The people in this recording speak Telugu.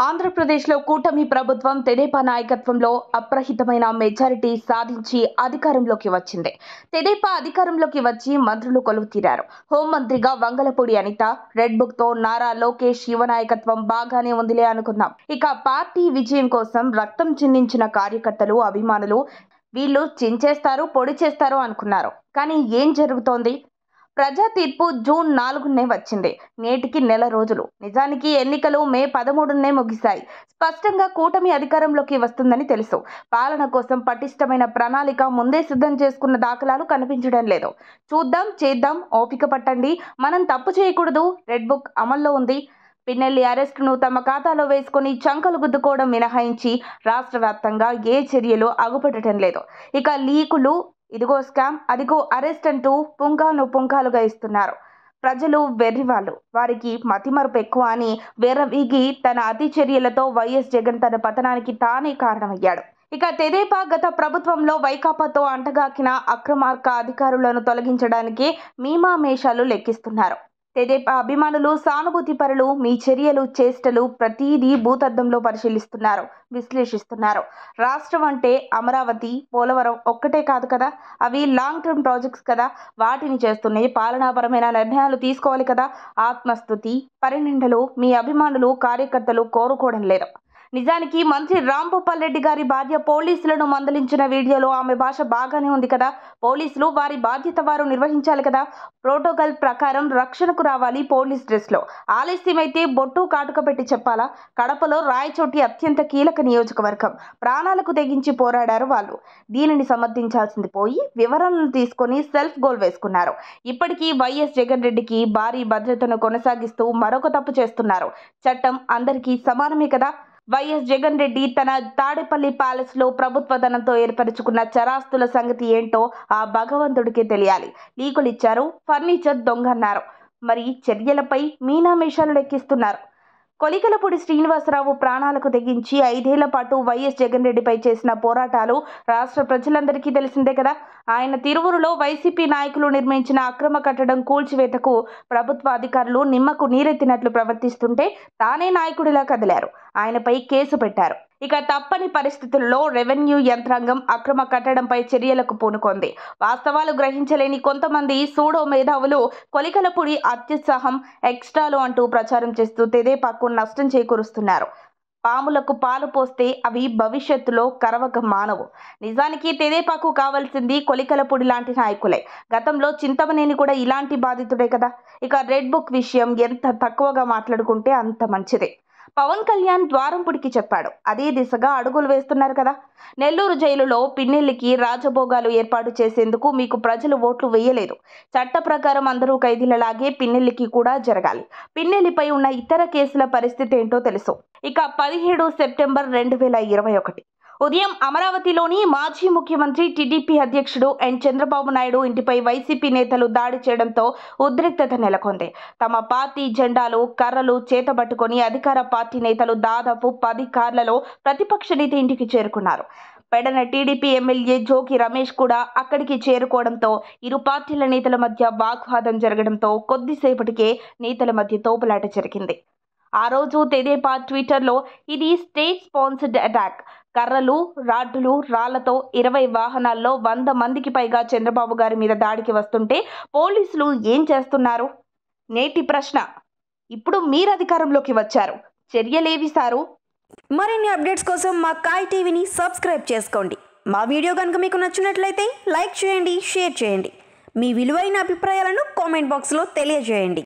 ఆంధ్రప్రదేశ్లో కూటమి ప్రభుత్వం తెదేపా నాయకత్వంలో అప్రహితమైన మెజారిటీ సాధించి అధికారంలోకి వచ్చింది. తెదేపా అధికారంలోకి వచ్చి మంత్రులు కొలువుతీరారు. హోంమంత్రిగా వంగలపూడి అనిత, రెడ్ బుక్ తో నారా లోకేష్ యువ నాయకత్వం బాగానే ఉందిలే అనుకుందాం. ఇక పార్టీ విజయం కోసం రక్తం చిందించిన కార్యకర్తలు, అభిమానులు వీళ్ళు చించేస్తారు, పొడి చేస్తారు అనుకున్నారు. కానీ ఏం జరుగుతోంది? ప్రజా తీర్పు జూన్ 4నే వచ్చింది. నేటికి నెల రోజులు. నిజానికి ఎన్నికలు మే 13నే ముగిశాయి. స్పష్టంగా కూటమి అధికారంలోకి వస్తుందని తెలుసు. పాలన కోసం పటిష్టమైన ప్రణాళిక ముందే సిద్ధం చేసుకున్న దాఖలాలు కనిపించడం లేదు. చూద్దాం, చేద్దాం, ఓపిక పట్టండి, మనం తప్పు చేయకూడదు, రెడ్ బుక్ అమల్లో ఉంది. పిన్నెల్లి అరెస్టును తమ ఖాతాలో వేసుకుని చంకలు గుద్దుకోవడం మినహాయించి రాష్ట్ర వ్యాప్తంగా ఏ చర్యలు అగుపడటం లేదు. ఇక లీకులు, ఇదిగో స్కామ్, అదిగో అరెస్ట్ అంటూ పుంకాలుగా ఇస్తున్నారు. ప్రజలు వెర్రివాళ్ళు, వారికి మతిమరుపు ఎక్కువ అని వెర్రవీగి తన అతి చర్యలతో వైఎస్ జగన్ తన పతనానికి తానే కారణమయ్యాడు. ఇక తెదేపా గత ప్రభుత్వంలో వైకాపాతో అంటగాకిన అక్రమార్క అధికారులను తొలగించడానికి మీమామేషాలు లెక్కిస్తున్నారు. తెదేపా అభిమానులు, సానుభూతి పరులు మీ చర్యలు, చేష్టలు ప్రతిదీ భూతద్దంలో పరిశీలిస్తున్నారు, విశ్లేషిస్తున్నారు. రాష్ట్రం అంటే అమరావతి, పోలవరం ఒక్కటే కాదు కదా, అవి లాంగ్ టర్మ్ ప్రాజెక్ట్స్ కదా. వాటిని చేస్తూనే పాలనాపరమైన నిర్ణయాలు తీసుకోవాలి కదా. ఆత్మస్తుతి, పరినిందలు మీ అభిమానులు, కార్యకర్తలు కోరుకోవడం లేదు. నిజానికి మంత్రి రాంభూపాల్ రెడ్డి గారి భార్య పోలీసులను మందలించిన వీడియోలో ఆమె భాష బాగానే ఉంది కదా. పోలీసులు వారి బాధ్యత వారు నిర్వహించాలి కదా. ప్రోటోకాల్ ప్రకారం రక్షణకు రావాలి పోలీస్ డ్రెస్లో. ఆలస్యమైతే బొట్టు కాటుక పెట్టి చెప్పాలా? కడపలో రాయచోటి అత్యంత కీలక నియోజకవర్గం. ప్రాణాలకు తెగించి పోరాడారు వాళ్ళు. దీనిని సమర్థించాల్సింది పోయి వివరాలను తీసుకొని సెల్ఫ్ గోల్ వేసుకున్నారు. ఇప్పటికీ వైఎస్ జగన్ రెడ్డికి భారీ భద్రతను కొనసాగిస్తూ మరొక తప్పు చేస్తున్నారు. చట్టం అందరికీ సమానమే కదా. వైఎస్ జగన్ రెడ్డి తన తాడేపల్లి ప్యాలెస్ లో ప్రభుత్వ ధనంతో ఏర్పరచుకున్న చరాస్తుల సంగతి ఏంటో ఆ భగవంతుడికే తెలియాలి. లీకులు ఇచ్చారు, ఫర్నిచర్ దొంగ అన్నారు. మరి చర్యలపై మీనామేషాలు లెక్కిస్తున్నారు. కొలికలపూడి శ్రీనివాసరావు ప్రాణాలకు తెగించి 5 ఏళ్ల పాటు వైఎస్ జగన్ రెడ్డిపై చేసిన పోరాటాలు రాష్ట్ర ప్రజలందరికీ తెలిసిందే కదా. ఆయన తిరువురులో వైసీపీ నాయకులు నిర్మించిన అక్రమ కట్టడం కూల్చివేతకు ప్రభుత్వ అధికారులు నిమ్మకు నీరెత్తినట్లు ప్రవర్తిస్తుంటే తానే నాయకుడిలా కదిలారు. ఆయనపై కేసు పెట్టారు. ఇక తప్పని పరిస్థితుల్లో రెవెన్యూ యంత్రాంగం అక్రమ కట్టడంపై చర్యలకు పూనుకొంది. వాస్తవాలు గ్రహించలేని కొంతమంది సూడో మేధావులు కొలికలపూడి అత్యుత్సాహం, ఎక్స్ట్రాలు అంటూ ప్రచారం చేస్తూ తెదేపాకు నష్టం చేకూరుస్తున్నారు. పాములకు పాలు పోస్తే అవి భవిష్యత్తులో కరవక మానవు. నిజానికి తెదేపాకు కావాల్సింది కొలికలపూడి లాంటి నాయకులే. గతంలో చింతమనేని కూడా ఇలాంటి బాధితుడే కదా. ఇక రెడ్ బుక్ విషయం ఎంత తక్కువగా మాట్లాడుకుంటే అంత మంచిదే. పవన్ కళ్యాణ్ ద్వారంపుడికి చెప్పాడు. అదే దిశగా అడుగులు వేస్తున్నారు కదా. నెల్లూరు జైలులో పిన్నెల్లికి రాజభోగాలు ఏర్పాటు చేసేందుకు మీకు ప్రజలు ఓట్లు వేయలేదు. చట్ట ప్రకారం అందరూ ఖైదీలలాగే పిన్నెల్లికి కూడా జరగాలి. పిన్నెల్లిపై ఉన్న ఇతర కేసుల పరిస్థితి ఏంటో తెలుసు. ఇక 17 సెప్టెంబర్ 2021 ఉదయం అమరావతిలోని మాజీ ముఖ్యమంత్రి, టీడీపీ అధ్యక్షుడు చంద్రబాబు నాయుడు ఇంటిపై వైసీపీ నేతలు దాడి చేయడంతో ఉద్రిక్తత నెలకొంది. తమ పార్టీ జెండాలు, కర్రలు చేతబట్టుకొని అధికార పార్టీ నేతలు దాదాపు 10 కార్లలో ప్రతిపక్ష నేత ఇంటికి చేరుకున్నారు. పెడన టీడీపీ ఎమ్మెల్యే జోగి రమేష్ కూడా అక్కడికి చేరుకోవడంతో ఇరు పార్టీల నేతల మధ్య వాగ్వాదం జరగడంతో కొద్దిసేపటికే నేతల మధ్య తోపులాట జరిగింది. ఆ రోజు తెదేపా ట్విట్టర్లో ఇది స్టేట్ స్పాన్సర్డ్ అటాక్, కర్రలు, రాడ్డులు, రాళ్లతో 20 వాహనాల్లో 100 మందికి పైగా చంద్రబాబు గారి మీద దాడికి వస్తుంటే పోలీసులు ఏం చేస్తున్నారు? నేటి ప్రశ్న. ఇప్పుడు మీరు అధికారంలోకి వచ్చారు, చర్యలేవి సారు? మరిన్ని అప్డేట్స్ కోసం మా కాయ్ టీవీని సబ్స్క్రైబ్ చేసుకోండి. మా వీడియో కనుక మీకు నచ్చినట్లయితే లైక్ చేయండి, షేర్ చేయండి. మీ విలువైన అభిప్రాయాలను కామెంట్ బాక్స్లో తెలియజేయండి.